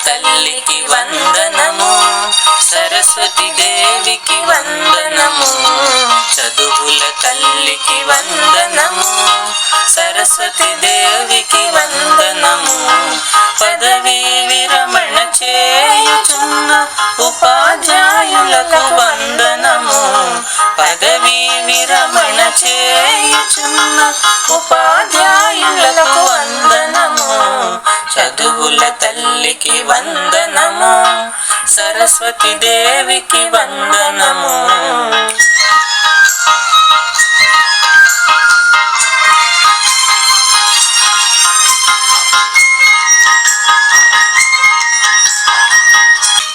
తల్లికి వందనము, సరస్వతి దేవికి వందనము. చదువుల తల్లికి వందనము, సరస్వతి దేవికి వందనము. పదవీ విరమణ చేయుచున్న ఉపాధ్యాయులకు వందనము, పదవీ విరమణ చేయుచున్న ఉపాధ్యాయులకు వందనము. చదువుల తల్లికి వందనము, సరస్వతి దేవికి వందనము.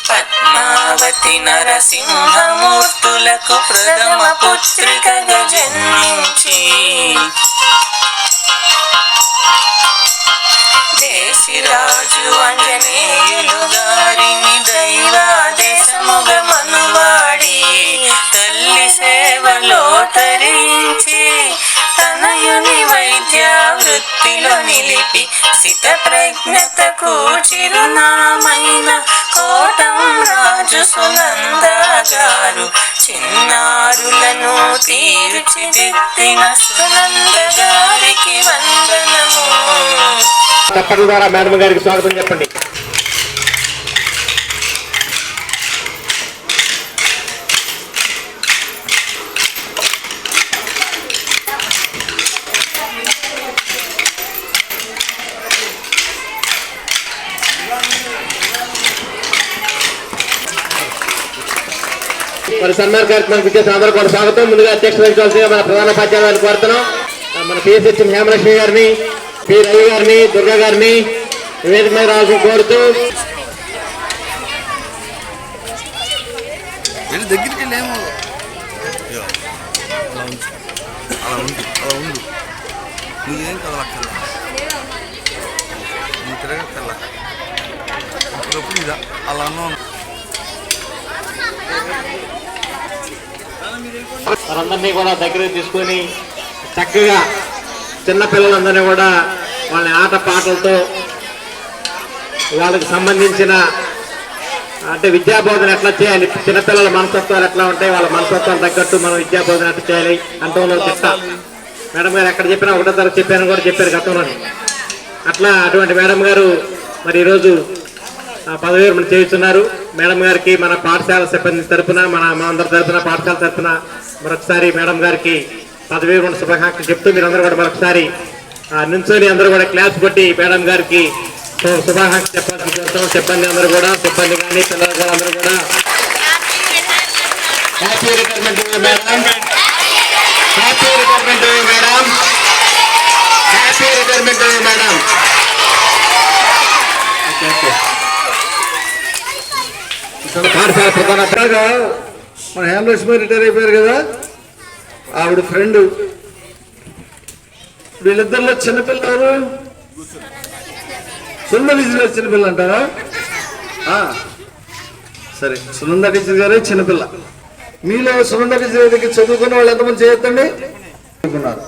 పద్మావతి నరసింహమూర్తులకు ప్రథమ పుత్రికగా జన్మించి దేశిరాజు ఆంజనేయులు గారిని దైవాదేశముగా మనువాడి తల్లి సేవలో తరించి తనయుని వైద్య వృత్తిలో నిలిపి సిత ప్రజ్ఞతకు చిరునామైన కోటం రాజు సునంద గారు చిన్నారులను తీర్చిదిద్దిన సునంద గారికి వందనము. తప్పటి ద్వారా మేడం గారికి స్వాగతం చెప్పండి. మరి సన్మాన కార్యక్రమానికి వచ్చేసిన అందరూ కూడా స్వాగతం. ముందుగా అధ్యక్షత వహించాల్సిందిగా మన ప్రధాన ఉపాధ్యాయులను కోరుతున్నాం. మన పిఎస్హెచ్ఎం హేమలక్ష్మి గారిని, పి రవి గారిని, దుర్గా గారిని వేదిక మీద రావాల్సి కోరుతూ దగ్గరికి వెళ్ళేమో నువ్వేం కదలక్కర్లా, నువ్వు తిరగక్కర్లా, అప్పుడప్పుడు ఇదా అలా వారందరినీ కూడా దగ్గరికి తీసుకొని చక్కగా చిన్నపిల్లలందరినీ కూడా వాళ్ళ ఆట పాటలతో వాళ్ళకి సంబంధించిన అంటే విద్యాబోధన ఎట్లా చేయాలి, చిన్నపిల్లల మనస్తత్వాలు ఎట్లా ఉంటాయి, వాళ్ళ మనస్తత్వాలు తగ్గట్టు మనం విద్యాబోధన ఎట్లా చేయాలి అంటంలో చెప్తా. మేడం గారు ఎక్కడ చెప్పినా ఒకటో తరగతి చెప్పాను కూడా చెప్పారు గతంలోని. అట్లా అటువంటి మేడం గారు మరి ఈరోజు పదవి విరమణ చేస్తున్నారు. మేడం గారికి మన పాఠశాల సిబ్బంది తరఫున మన అందరి తరఫున పాఠశాల తరఫున మరొకసారి మేడం గారికి పదవి విరమణ శుభాకాంక్షలు చెప్తూ మీరందరూ కూడా మరొకసారి నించొని అందరూ కూడా క్లాస్ కొట్టి మేడం గారికి శుభాకాంక్షలు చెప్పాల్సి కోరుతాం. సిబ్బంది అందరూ కూడా, సిబ్బంది కానీ పిల్లలు కూడా అందరూ కూడా happy retirement madam, happy retirement madam, happy retirement madam. పాఠశాల ప్రధాన మన హేమలక్ష్మి రిటైర్ అయిపోయారు కదా, ఆవిడ ఫ్రెండ్. వీళ్ళిద్దరిలో చిన్నపిల్లలు సునంద టీచర్ గారు చిన్నపిల్ల అంటారా? సరే, సునంద టీచర్ గారే చిన్నపిల్ల. మీలో సునంద టీచర్ గారి దగ్గర చదువుకున్న వాళ్ళు ఎంతమంది చేయొద్దండి? చదువుకున్నారు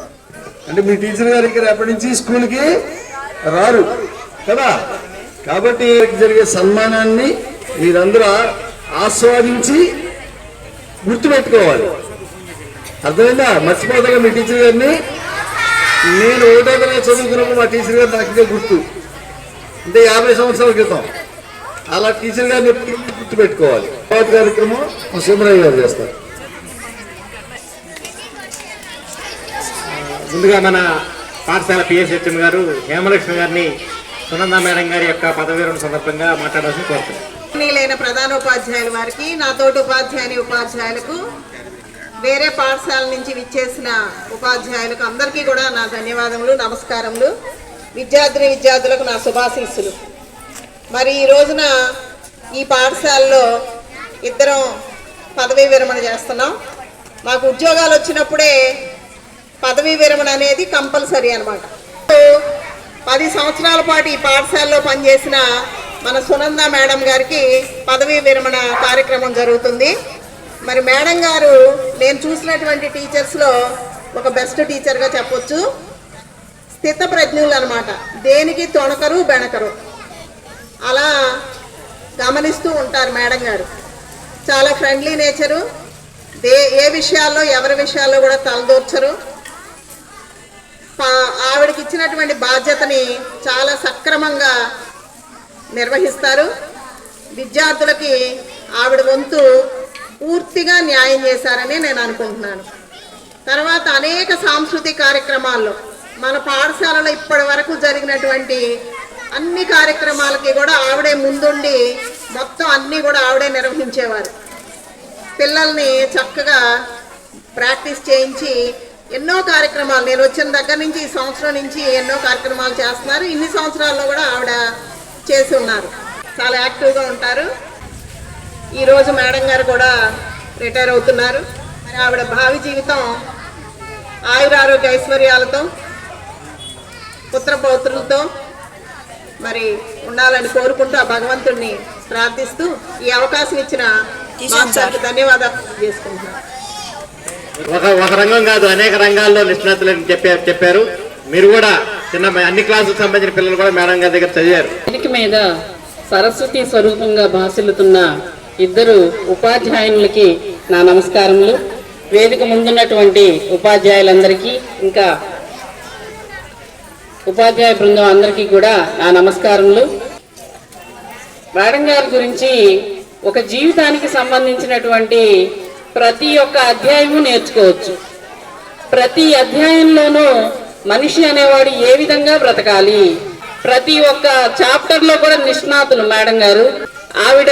అంటే మీ టీచర్ గారి దగ్గర ఎప్పటి నుంచి స్కూల్కి రారు కదా. కాబట్టి జరిగే సన్మానాన్ని మీరందరూ ఆస్వాదించి గుర్తుపెట్టుకోవాలి. అర్థమైందా? మర్చిపోతాగా మీ టీచర్ గారిని. నేను ఒకటో తరగతి చదువుకున్నప్పుడు మా టీచర్ గారు నాకు ఇదే గుర్తు, అంటే 50 సంవత్సరాల క్రితం. అలా టీచర్ గారిని గుర్తుపెట్టుకోవాలి. కార్యక్రమం సుబ్రయ్య గారు చేస్తారు. ముందుగా మన పాఠశాల పిఎస్హెచ్ఎం గారు హేమలక్ష్మి గారిని సునంద మేడం గారి యొక్క పదవి విరమణ సందర్భంగా మాట్లాడాల్సి కోరుతున్నాను. ప్రధానోపాధ్యాయుల వారికి, నా తోటి ఉపాధ్యాయులకు, వేరే పాఠశాల నుంచి విచ్చేసిన ఉపాధ్యాయులకు అందరికీ కూడా నా ధన్యవాదములు, నమస్కారములు. విద్యార్థులకు నా శుభాశీస్సులు. మరి ఈ రోజున ఈ పాఠశాలలో ఇద్దరం పదవీ విరమణ చేస్తున్నాం. మాకు ఉద్యోగాలు వచ్చినప్పుడే పదవీ విరమణ అనేది కంపల్సరీ అన్నమాట. 10 సంవత్సరాల పాటు ఈ పాఠశాలలో పనిచేసిన మన సునంద మేడం గారికి పదవీ విరమణ కార్యక్రమం జరుగుతుంది. మరి మేడం గారు నేను చూసినటువంటి టీచర్స్లో ఒక బెస్ట్ టీచర్గా చెప్పొచ్చు. స్థితప్రజ్ఞులు అన్నమాట, దేనికి తొణకరు బెణకరు. అలా గమనిస్తూ ఉంటారు మేడం గారు. చాలా ఫ్రెండ్లీ నేచరు, ఏ విషయాల్లో ఎవరి విషయాల్లో కూడా తలదూర్చరు. ఆవిడకి ఇచ్చినటువంటి బాధ్యతని చాలా సక్రమంగా నిర్వహిస్తారు. విద్యార్థులకి ఆవిడ వంతు పూర్తిగా న్యాయం చేశారని నేను అనుకుంటున్నాను. తర్వాత అనేక సాంస్కృతిక కార్యక్రమాల్లో మన పాఠశాలలో ఇప్పటి వరకు జరిగినటువంటి అన్ని కార్యక్రమాలకి కూడా ఆవిడే ముందుండి మొత్తం అన్నీ కూడా ఆవిడే నిర్వహించేవారు. పిల్లల్ని చక్కగా ప్రాక్టీస్ చేయించి ఎన్నో కార్యక్రమాలు, నేను వచ్చిన దగ్గర నుంచి ఈ సంవత్సరం నుంచి ఎన్నో కార్యక్రమాలు చేస్తున్నారు. ఇన్ని సంవత్సరాల్లో కూడా ఆవిడ చేసి ఉన్నారు. చాలా యాక్టివ్గా ఉంటారు. ఈరోజు మేడం గారు కూడా రిటైర్ అవుతున్నారు. మరి ఆవిడ భావి జీవితం ఆయురారోగ్య ఐశ్వర్యాలతో పుత్రపౌత్రులతో మరి ఉండాలని కోరుకుంటూ ఆ భగవంతుడిని ప్రార్థిస్తూ ఈ అవకాశం ఇచ్చిన మాస్టర్కి ధన్యవాదాలు చేసుకుంటున్నాను. ఒక రంగం కాదు, అనేక రంగాల్లో నిష్ణాతులని చెప్పారు. మీరు కూడా చిన్న అన్ని క్లాసులకు సంబంధించిన పిల్లలు కూడా మేడం గారి దగ్గర చదివారు. వేదిక మీద సరస్వతి స్వరూపంగా భాసిల్లుతున్న ఇద్దరు ఉపాధ్యాయులకి నా నమస్కారములు. వేదిక ముందున్నటువంటి ఉపాధ్యాయులందరికీ, ఇంకా ఉపాధ్యాయ బృందం అందరికీ కూడా నా నమస్కారములు. మేడం గారి గురించి ఒక జీవితానికి సంబంధించినటువంటి ప్రతి ఒక్క అధ్యాయము నేర్చుకోవచ్చు. ప్రతి అధ్యాయంలోనూ మనిషి అనేవాడు ఏ విధంగా బ్రతకాలి, ప్రతి ఒక్క చాప్టర్లో కూడా నిష్ణాతులు మేడం గారు. ఆవిడ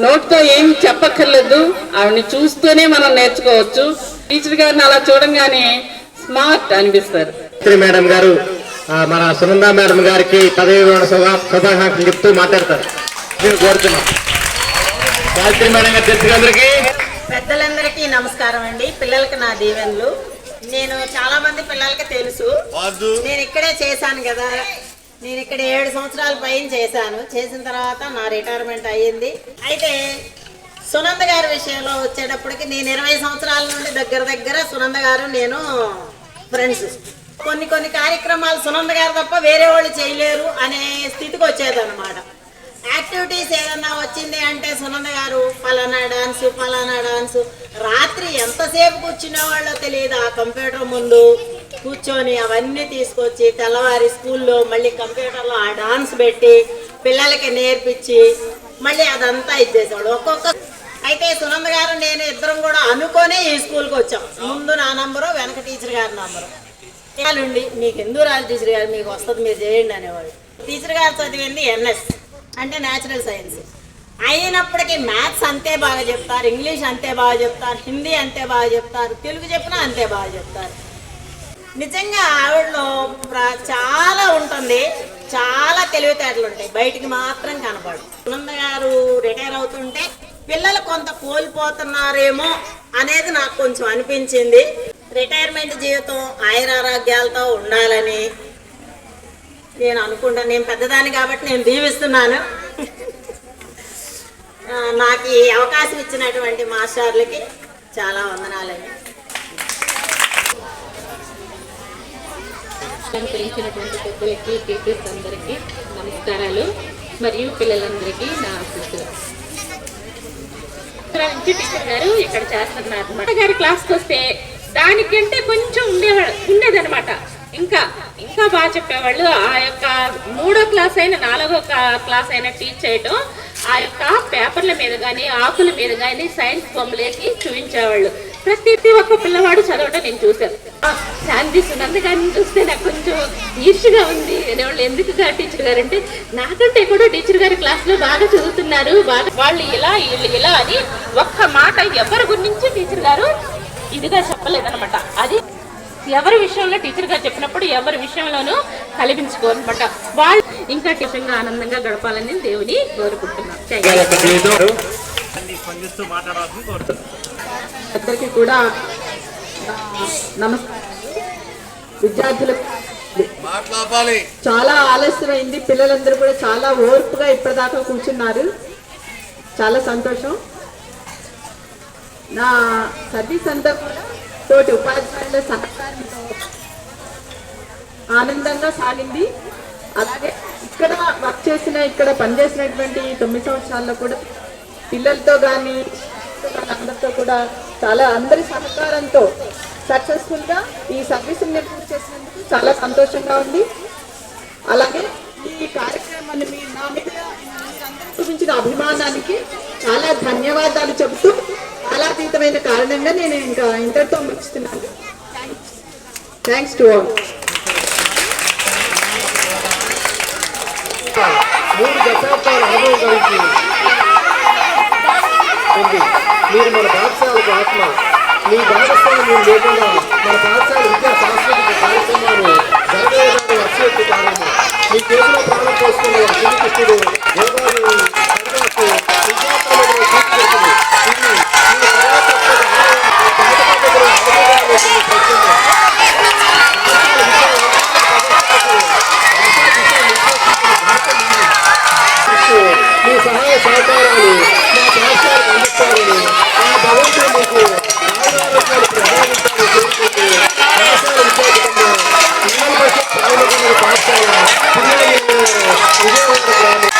నోటితో ఏమి చెప్పక్కర్లేదు, ఆవిడని చూస్తూనే మనం నేర్చుకోవచ్చు. టీచర్ గారిని అలా చూడంగానే స్మార్ట్ అనిపిస్తారు. మేడం గారు మన సునంద మేడం గారికి పదవి విరమణ శుభాకాంక్షలు చెప్తూ మాట్లాడతారు. నేను కోరుతున్నాం. గాయత్రి మేడం గారు అందరికీ, పెద్దలందరికీ నమస్కారం అండి. పిల్లలకి నా దీవెనలు. నేను చాలా మంది పిల్లలకి తెలుసు, నేను ఇక్కడే చేశాను కదా. నేను ఇక్కడ 7 సంవత్సరాల పైన చేశాను. చేసిన తర్వాత నా రిటైర్మెంట్ అయ్యింది. అయితే సునంద గారి విషయంలో వచ్చేటప్పటికి నేను 20 సంవత్సరాల నుండి దగ్గర సునంద గారు నేను ఫ్రెండ్స్. కొన్ని కార్యక్రమాలు సునంద గారు తప్ప వేరే వాళ్ళు చేయలేరు అనే స్థితికి వచ్చేదన్నమాట. యాక్టివిటీస్ ఏదన్నా వచ్చింది అంటే సునంద గారు ఫలానా డాన్స్, రాత్రి ఎంతసేపు కూర్చునేవాళ్ళో తెలియదు. ఆ కంప్యూటర్ ముందు కూర్చొని అవన్నీ తీసుకొచ్చి తెల్లవారి స్కూల్లో మళ్ళీ కంప్యూటర్లో ఆ డాన్స్ పెట్టి పిల్లలకి నేర్పించి మళ్ళీ అదంతా ఇచ్చేసేవాళ్ళు ఒక్కొక్క. అయితే సునంద గారు నేను ఇద్దరం కూడా అనుకోనే ఈ స్కూల్కి వచ్చాం. ముందు నా నంబరు, వెనక టీచర్ గారి నంబరు. ఉండి మీకు ఎందుకు రాదు టీచర్ గారు, మీకు వస్తుంది మీరు చేయండి అనేవాళ్ళు. టీచర్ గారు చదివింది NS అంటే న్యాచురల్ సైన్స్. అయినప్పటికీ మ్యాథ్స్ అంతే బాగా చెప్తారు, ఇంగ్లీష్ అంతే బాగా చెప్తారు, హిందీ అంతే బాగా చెప్తారు, తెలుగు చెప్పినా అంతే బాగా చెప్తారు. నిజంగా ఆవిడలో చాలా ఉంటుంది, చాలా తెలివితేటలు ఉంటాయి, బయటికి మాత్రం కనపడు. సునంద గారు రిటైర్ అవుతుంటే పిల్లలు కొంత కోల్పోతున్నారేమో అనేది నాకు కొంచెం అనిపించింది. రిటైర్మెంట్ జీవితం ఆయురారోగ్యాలతో ఉండాలని నేను అనుకుంటాను. నేను పెద్దదాన్ని కాబట్టి నేను దీవిస్తున్నాను. నాకు ఈ అవకాశం ఇచ్చినటువంటి మాస్టర్లకి చాలా వందనాలండి. సహకరించినటువంటి పెద్దలకి, టీచర్స్ అందరికీ నమస్కారాలు. మరియు పిల్లలందరికీ నా ఆశీస్సులు. టీచర్ గారు ఇక్కడ చేస్తున్నారు అన్నమాట. గారి క్లాస్కి వస్తే దానికంటే కొంచెం ఉండేదన్నమాట. ఇంకా బాగా చెప్పేవాళ్ళు. ఆ యొక్క 3వ క్లాస్ అయినా 4వ క్లాస్ అయినా టీచ్ చేయటం, ఆ యొక్క పేపర్ల మీద కానీ ఆకుల మీద కానీ సైన్స్ బొమ్మలేసి చూపించేవాళ్ళు. ప్రతి ఒక్క పిల్లవాడు చదవటం నేను చూశాను. శాంతి సునంద గారిని చూస్తే నాకు కొంచెం ఈర్ష్యగా ఉంది. వాళ్ళు ఎందుకు టీచర్ గారు అంటే, నాకంటే కూడా టీచర్ గారి క్లాస్లో బాగా చదువుతున్నారు, బాగా వాళ్ళు ఇలా అని ఒక్క మాట ఎవరి గురించి టీచర్ గారు ఇదిగా చెప్పలేదనమాట. అది ఎవరి విషయంలో టీచర్ గారు చెప్పినప్పుడు ఎవరి విషయంలోనూ కల్పించుకోనమాట. వాళ్ళు ఇంకా టిఫిన్గా ఆనందంగా గడపాలని దేవుని కోరుకుంటున్నాను. అందరికీ కూడా నమస్కారం. విద్యార్థులకు చాలా ఆలస్యమైంది. పిల్లలందరూ కూడా చాలా ఓర్పుగా ఇప్పటిదాకా కూర్చున్నారు. చాలా సంతోషం. నా సర్వీస్ అంతా కూడా తోటి ఉపాధ్యాయుల సహకారంతో ఆనందంగా సాగింది. అలాగే ఇక్కడ వర్క్ చేసిన ఇక్కడ పనిచేసినటువంటి 9 సంవత్సరాల్లో కూడా పిల్లలతో కానీ అందరితో కూడా చాలా అందరి సహకారంతో సక్సెస్ఫుల్గా ఈ సర్వీసుని పూర్తి చేసినందుకు చాలా సంతోషంగా ఉంది. అలాగే ఈ కార్యక్రమాన్ని నా మీద మీరందరూ చూపించిన అభిమానానికి చాలా ధన్యవాదాలు చెబుతూ కాలాతీతమైన కారణంగా నేను ఇంకా ఇంతటితో ముగిస్తున్నాను. Thanks to all. 3 దశాబ్దాల అనుభవం కలిగి ఉంది. మీరు మన పాఠశాలకు ఆత్మ. మీ భాగస్వామ్యం లేకుండా మన పాఠశాల విద్యా సాంస్కృతిక కార్యక్రమాలు జరగడానికి అత్యంత కారణము. మీ చేతిలో ప్రాణం పోసుకున్న శ్రీకృష్ణుడు యోగాన్ని మీ సహాయ సహకారాలు మా పాఠశాలకు అందిస్తారని ఆ భగవంతుడు మీకు ఆయురారోగ్యాలు ప్రసాదించాలని కోరుకుంటూ పాఠశాల విద్యార్థులను ప్రాథమిక పాఠశాల విజయవాడ గ్రామం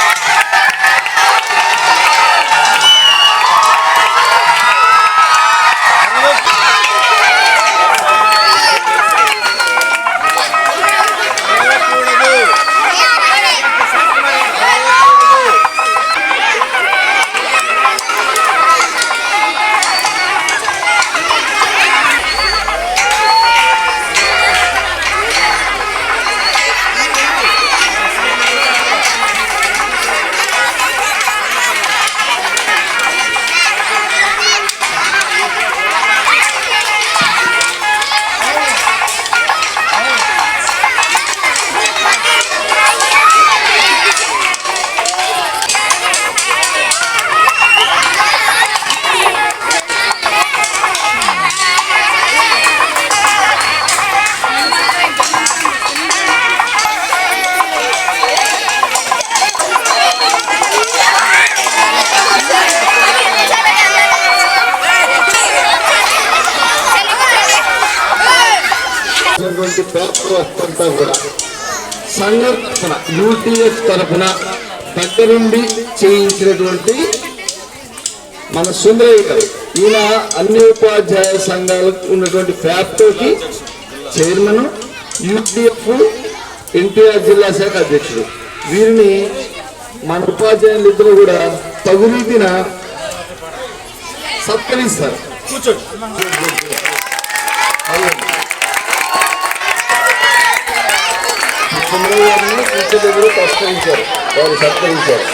పేపర్ వస్తుంటా కూడా సంఘం తరఫున యూటీఎఫ్ తరఫున దగ్గరుండి చేయించినటువంటి మన సుందరయ్య గారు. ఈయన అన్ని ఉపాధ్యాయ సంఘాలకు ఉన్నటువంటి ఫ్యాప్టోకి చైర్మన్, యూటీఎఫ్ ఎన్టీఆర్ జిల్లా శాఖ అధ్యక్షుడు. వీరిని మన ఉపాధ్యాయులు ఇద్దరు కూడా తగురీతిన సత్కరిస్తారు. కూర్చోండి. సుందరయ్య గారిని కూర్చోదెవరు సత్కరించారు, వారు సత్కరించారు.